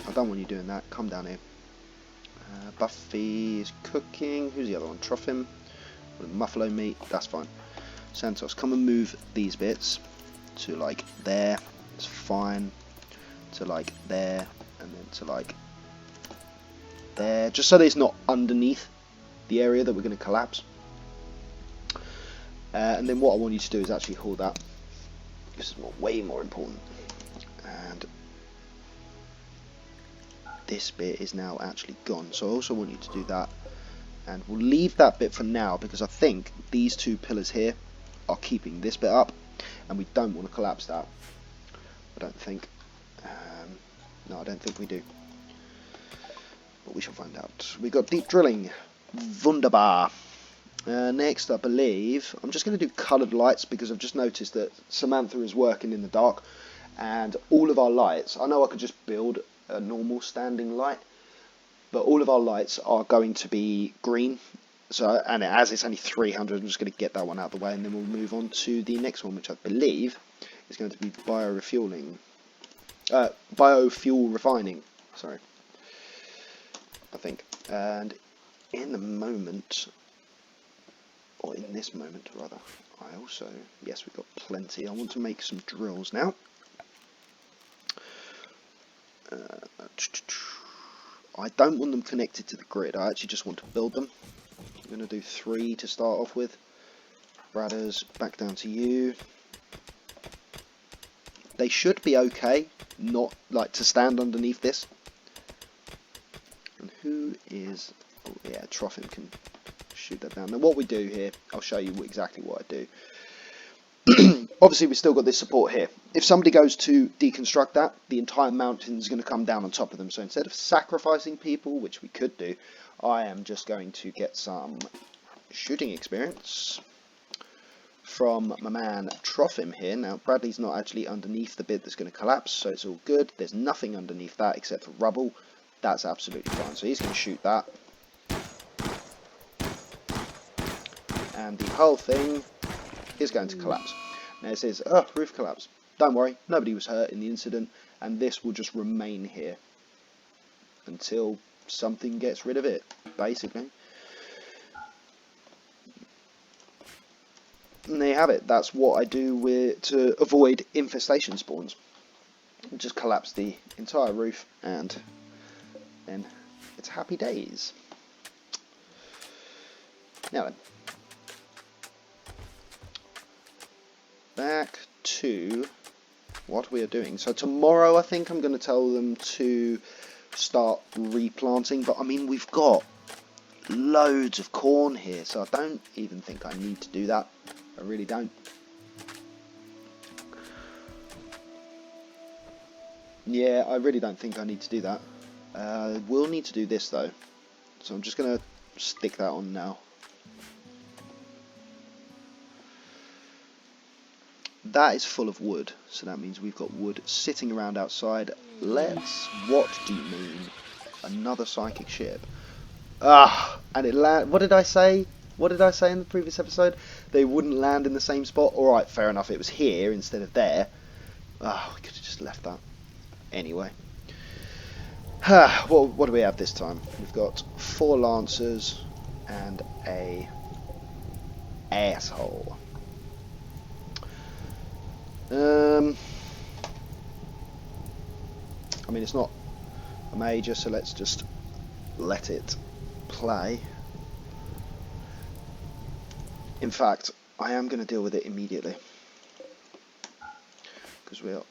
I don't want you doing that. Come down here. Buffy is cooking. Who's the other one? Troffim. Muffalo meat. That's fine. Santos, come and move these bits to like there. It's fine. To like there, and then to like there, just so that it's not underneath the area that we're going to collapse. And then what I want you to do is actually haul that. This is way more important. And this bit is now actually gone, so I also want you to do that. And we'll leave that bit for now, because I think these two pillars here are keeping this bit up, and we don't want to collapse that. I don't think. No, I don't think we do. But we shall find out. We've got deep drilling. Wunderbar. Next, I believe, I'm just going to do coloured lights, because I've just noticed that Samantha is working in the dark, and all of our lights, I know I could just build a normal standing light, but all of our lights are going to be green. So, and as it's only 300, I'm just going to get that one out of the way, and then we'll move on to the next one, which I believe is going to be biorefueling. Biofuel refining, sorry, I think. And in the moment, or in this moment rather, I also, yes, we've got plenty. I want to make some drills now. I don't want them connected to the grid. I actually just want to build them. I'm going to do 3 to start off with. Bradders, back down to you. They should be okay, not like to stand underneath this. And who is... oh yeah, Troffin can shoot that down. Now what we do here, I'll show you exactly what I do. Obviously we've still got this support here. If somebody goes to deconstruct that, the entire mountain is going to come down on top of them. So instead of sacrificing people, which we could do, I am just going to get some shooting experience from my man Troffim here. Now Bradley's not actually underneath the bit that's going to collapse, so it's all good. There's nothing underneath that except for rubble. That's absolutely fine. So he's going to shoot that. And the whole thing is going to collapse. Now it says, oh, roof collapse. Don't worry, nobody was hurt in the incident, and this will just remain here until something gets rid of it, basically. And there you have it. That's what I do to avoid infestation spawns. Just collapse the entire roof, and then it's happy days. Now then, back to what we are doing. So tomorrow I think I'm going to tell them to start replanting, but I mean we've got loads of corn here, so I don't even think I need to do that. I really don't. Yeah, I really don't think I need to do that. We'll need to do this though, so I'm just going to stick that on now. That is full of wood, so that means we've got wood sitting around outside. What do you mean? Another psychic ship. Ah, and it land. What did I say? What did I say in the previous episode? They wouldn't land in the same spot. Alright, fair enough, it was here instead of there. Ah, we could have just left that. Anyway. Well, what do we have this time? We've got 4 lancers and a asshole. I mean, it's not a major, so let's just let it play. In fact, I am going to deal with it immediately, because we are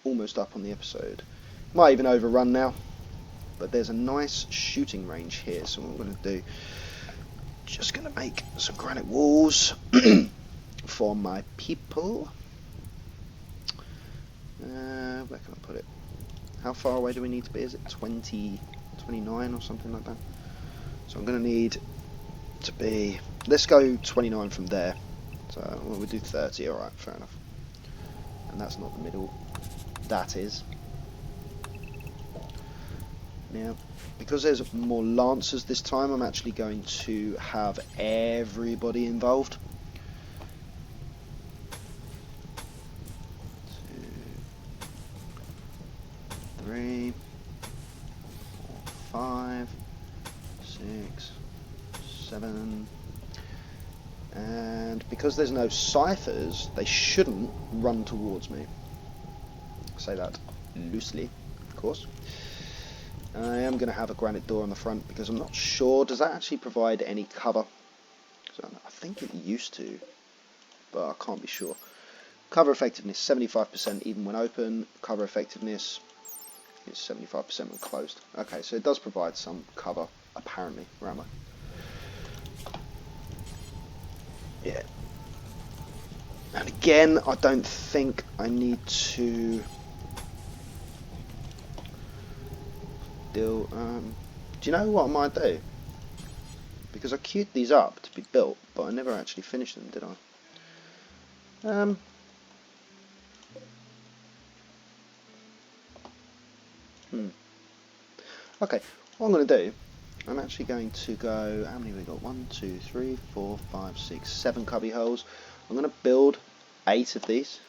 almost up on the episode. Might even overrun now, but there's a nice shooting range here, so what I'm going to do, just going to make some granite walls for my people. Where can I put it? How far away do we need to be? Is it 20, 29 or something like that? So I'm going to need to be, let's go 29 from there. So we'll do 30, alright, fair enough. And that's not the middle, that is. Now, because there's more lancers this time, I'm actually going to have everybody involved. 3, 4, 5, 6, 7, and because there's no ciphers, they shouldn't run towards me. I say that loosely, of course. I am going to have a granite door on the front because I'm not sure, does that actually provide any cover? So I think it used to, but I can't be sure. Cover effectiveness 75% even when open, cover effectiveness is 75% when closed. Okay, so it does provide some cover, apparently. Where am I? Yeah. And again, I don't think I need to do you know what I might do? Because I queued these up to be built, but I never actually finished them, did I? Okay, what I'm going to do, I'm actually going to go, how many have we got? 1, 2, 3, 4, 5, 6, 7 cubby holes. I'm going to build 8 of these.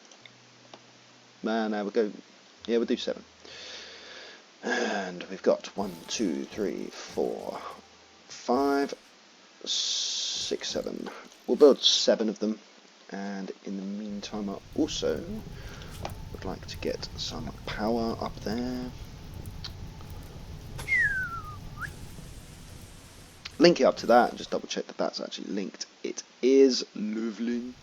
No, we'll go, yeah, we'll do 7. And we've got 1, 2, 3, 4, 5, 6, 7. We'll build 7 of them. And in the meantime, I also would like to get some power up there. Link it up to that and just double check that that's actually linked. It is lovely.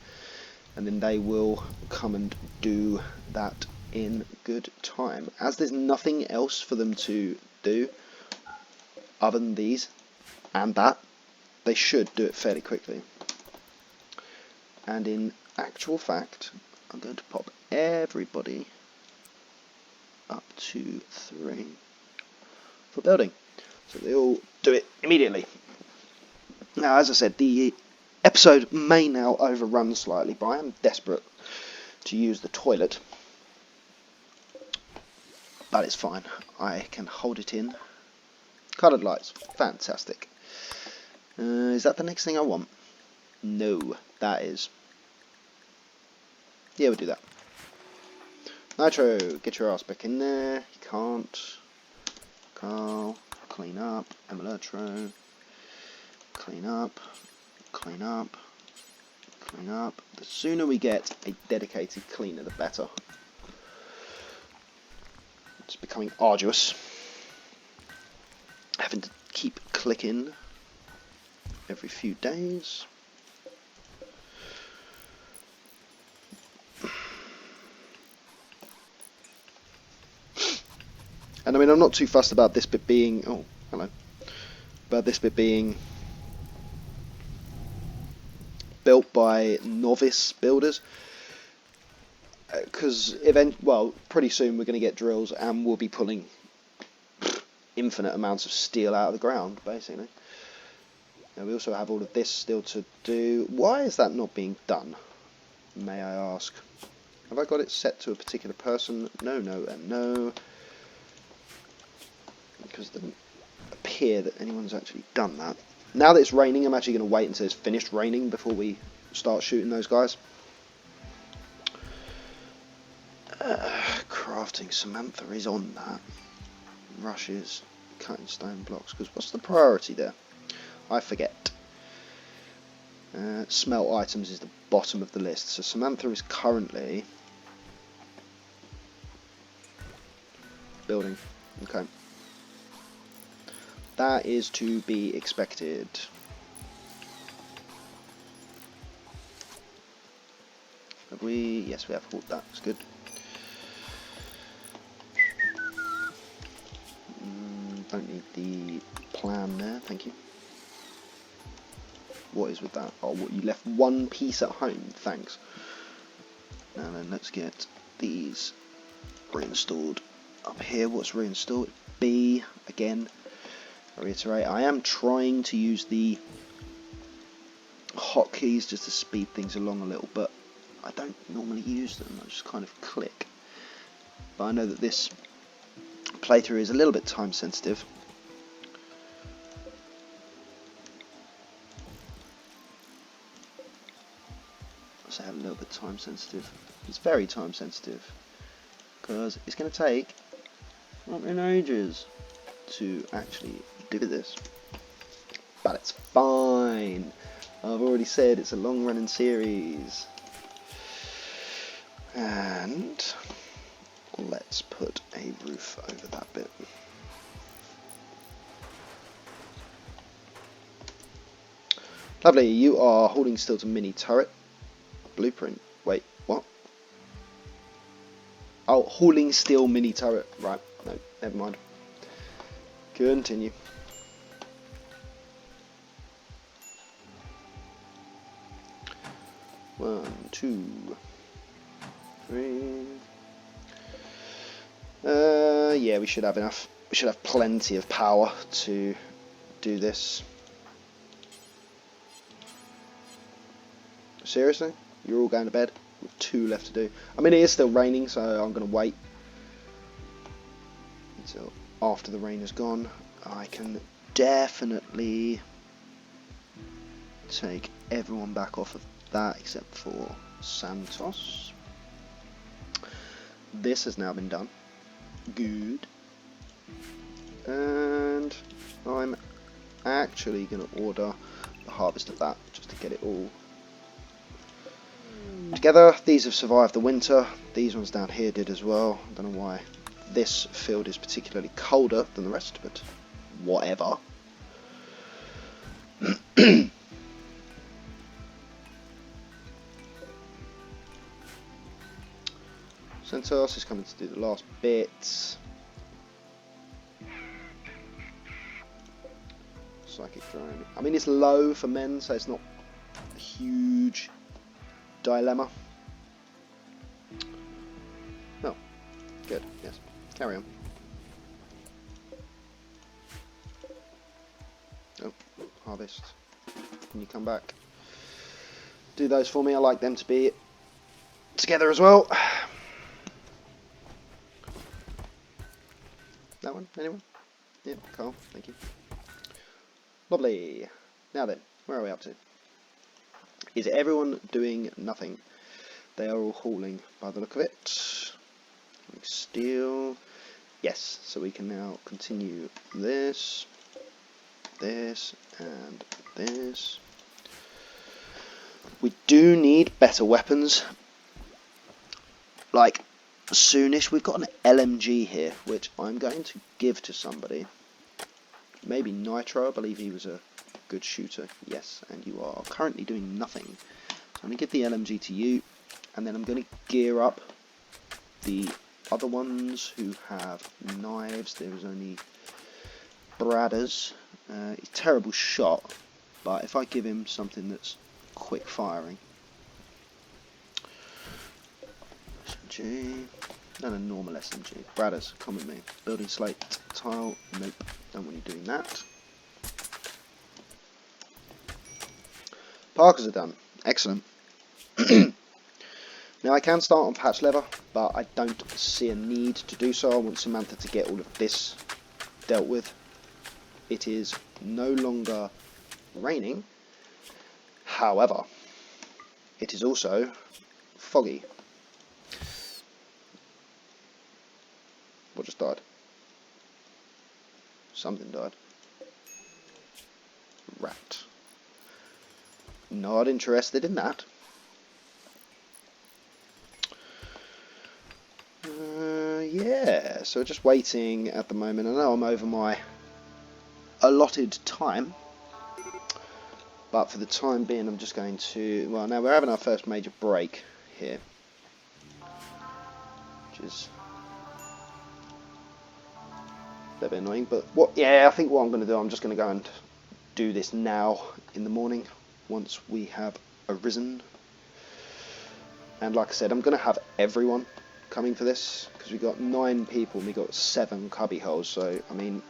And then they will come and do that in good time. As there's nothing else for them to do other than these and that, they should do it fairly quickly. And in actual fact, I'm going to pop everybody up to 3 for building. So they all do it immediately. Now, as I said, the episode may now overrun slightly, but I am desperate to use the toilet. But it's fine. I can hold it in Coloured lights. Fantastic. Is that the next thing I want? No, that is. Yeah, we'll do that. Nitro, get your ass back in there. You can't. Carl, clean up. Emulatro. Clean up. Clean up. Clean up. The sooner we get a dedicated cleaner, the better. It's becoming arduous. Having to keep clicking every few days. And I mean, I'm not too fussed about this bit being... Oh, hello. About this bit being built by novice builders. Because, well, pretty soon we're going to get drills and we'll be pulling infinite amounts of steel out of the ground, basically. Now, we also have all of this still to do. Why is that not being done, may I ask? Have I got it set to a particular person? No, no, and no. Because it doesn't appear that anyone's actually done that. Now that it's raining, I'm actually going to wait until it's finished raining before we start shooting those guys. Crafting Samantha is on that. Rushes, cutting stone blocks, because what's the priority there? I forget. Smelt items is the bottom of the list, so Samantha is currently building. Okay. That is to be expected. Have we? Yes, we have. That. That's good. Don't need the plan there, thank you. What is with that? Oh, what, you left one piece at home, thanks. Now then, let's get these reinstalled up here. What's reinstalled? B, again. I reiterate, I am trying to use the hotkeys just to speed things along a little, but I don't normally use them, I just kind of click. But I know that this playthrough is a little bit time sensitive. I say a little bit time sensitive. It's very time sensitive because it's going to take ages to actually do this. But it's fine. I've already said it's a long running series. And let's put a roof over that bit. Lovely, you are holding still to mini turret. Blueprint. Wait, what? Oh, holding still mini turret. Right, no, never mind. Continue. One, two, three. Yeah, we should have enough. We should have plenty of power to do this. Seriously? You're all going to bed with 2 left to do. I mean, it is still raining, so I'm going to wait until after the rain is gone. I can definitely take everyone back off of that except for Santos. This has now been done. Good. And I'm actually going to order the harvest of that just to get it all together. These have survived the winter. These ones down here did as well. I don't know why this field is particularly colder than the rest, but whatever. Santos is coming to do the last bits. Psychic drone. I mean, it's low for men, so it's not a huge dilemma. Oh, good. Yes, carry on. Oh, harvest. Can you come back? Do those for me. I like them to be together as well. That one? Anyone? Yeah, Carl, thank you. Lovely. Now then, where are we up to? Is everyone doing nothing? They are all hauling by the look of it. Steel. Yes, so we can now continue this, this, and this. We do need better weapons. Like, soonish. We've got an LMG here, which I'm going to give to somebody. Maybe Nitro, I believe he was a good shooter. Yes, and you are currently doing nothing. So I'm going to give the LMG to you, and then I'm going to gear up the other ones who have knives. There is only Bradders. He's a terrible shot, but if I give him something that's quick firing. SMG. And a normal SMG. Bradders, come with me. Building slate, tile, nope, don't want you doing that. Parkers are done. Excellent. Now I can start on patch leather, but I don't see a need to do so. I want Samantha to get all of this dealt with. It is no longer raining. However, it is also foggy. What just died? Something died. Rat. Not interested in that. Yeah, so just waiting at the moment. I know I'm over my allotted time, but for the time being I'm just going to, well, now we're having our first major break here, which is a little bit annoying, but I think what I'm going to do, I'm just going to go and do this now in the morning once we have arisen. And like I said, I'm going to have everyone coming for this because we've got 9 people and we've got 7 cubby holes, so I mean,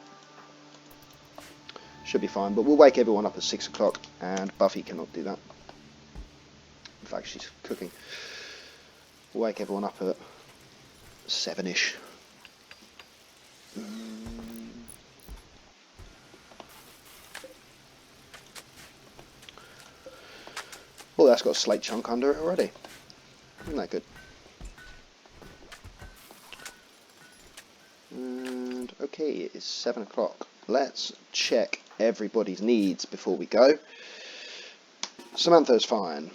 should be fine. But we'll wake everyone up at 6 o'clock, and Buffy cannot do that. In fact, she's cooking. We'll wake everyone up at 7ish. Oh, that's got a slate chunk under it already. Isn't that good? And okay, it is 7 o'clock. Let's check everybody's needs before we go. Samantha's fine.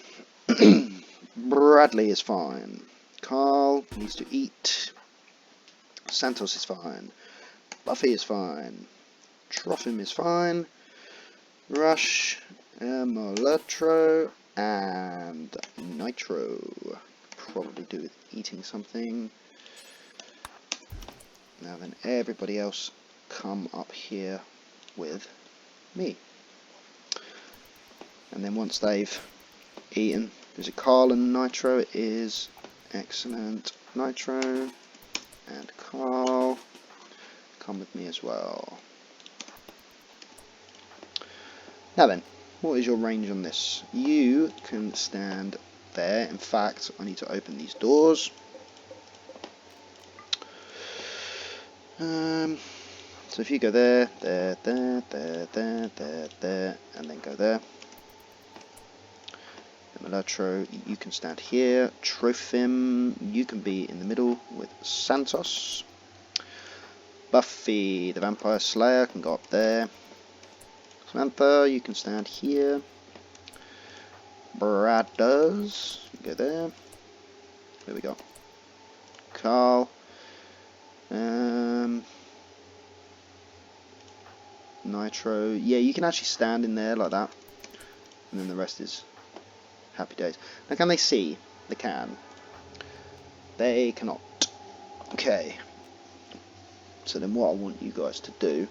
Bradley is fine. Carl needs to eat. Santos is fine. Buffy is fine. Trophim is fine. Rush, Moletro, and Nitro. Probably do with eating something. Now then, everybody else come up here with me. And then once they've eaten, is it Carl and Nitro? It is. Excellent. Nitro and Carl, come with me as well. Now then, what is your range on this? You can stand there. In fact, I need to open these doors. So if you go there, there, there, there, there, there, there, and then go there. Moletro, you can stand here. Trophim, you can be in the middle with Santos. Buffy, the Vampire Slayer, can go up there. Samantha, you can stand here. Brad does. Go there. There we go. Carl. Nitro. Yeah, you can actually stand in there like that. And then the rest is happy days. Now can they see? They can. They cannot. Okay. So then what I want you guys to do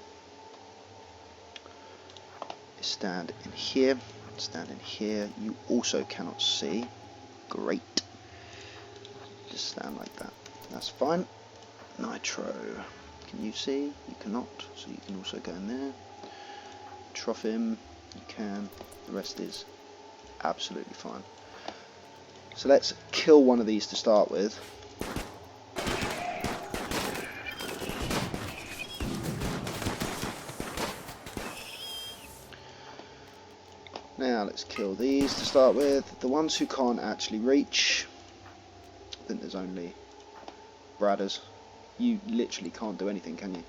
is stand in here. Stand in here. You also cannot see. Great. Just stand like that. That's fine. Nitro. Can you see? You cannot. So you can also go in there. Trophim. You can. The rest is absolutely fine. So let's kill one of these to start with. Now let's kill these to start with. The ones who can't actually reach. I think there's only Bradders. You literally can't do anything, can you?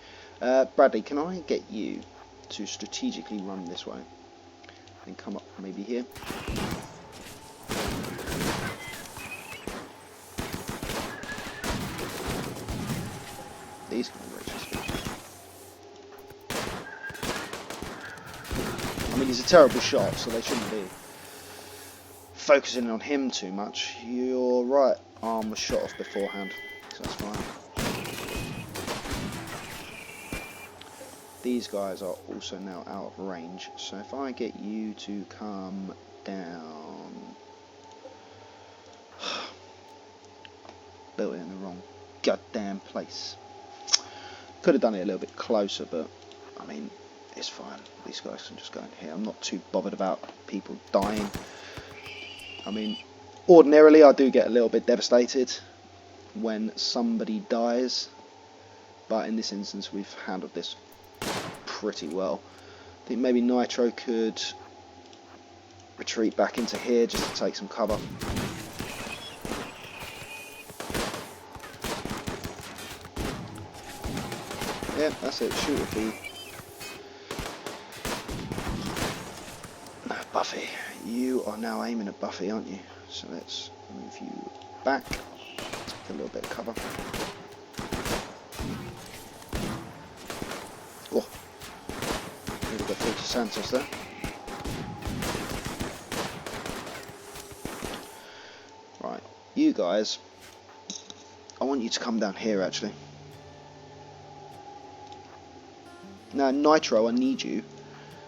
Bradley, can I get you to strategically run this way? And come up maybe here. These can reach this feature. I mean, he's a terrible shot, so they shouldn't be focusing on him too much. Your right arm was shot off beforehand, so that's fine. These guys are also now out of range, so if I get you to come down... Built it in the wrong goddamn place. Could have done it a little bit closer, but I mean, it's fine. These guys can just go in here. I'm not too bothered about people dying. I mean, ordinarily I do get a little bit devastated when somebody dies, but in this instance we've handled this pretty well. I think maybe Nitro could retreat back into here just to take some cover. Yeah, that's it. Shoot a bee. Buffy, you are now aiming at Buffy, aren't you? So let's move you back. Take a little bit of cover. Oh, nearly got through to Santos there. Right, you guys, I want you to come down here actually. Now Nitro, I need you,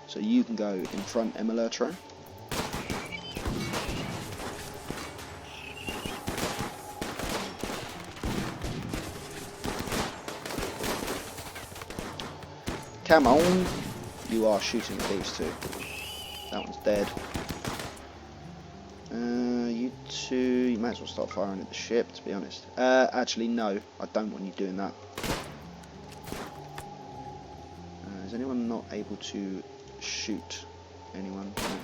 so you can go in front, Emelertro. Come on, you are shooting at these two. That one's dead. You two, you might as well start firing at the ship, to be honest. Actually, no, I don't want you doing that. Is anyone not able to shoot anyone? No.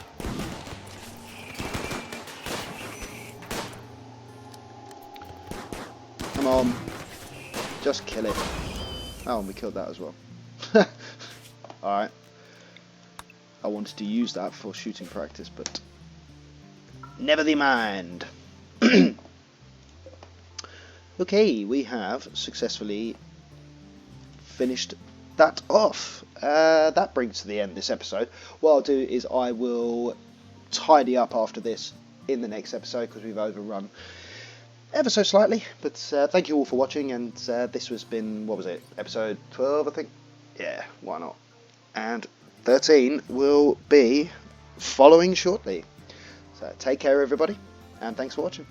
Come on, just kill it. Oh, and we killed that as well. Alright. I wanted to use that for shooting practice, but never the mind. Okay, we have successfully finished that off. That brings to the end this episode. What I'll do is I will tidy up after this in the next episode because we've overrun ever so slightly. But thank you all for watching, and this has been, what was it, episode 12 I think? Yeah, why not? And 13 will be following shortly. So take care everybody, and thanks for watching.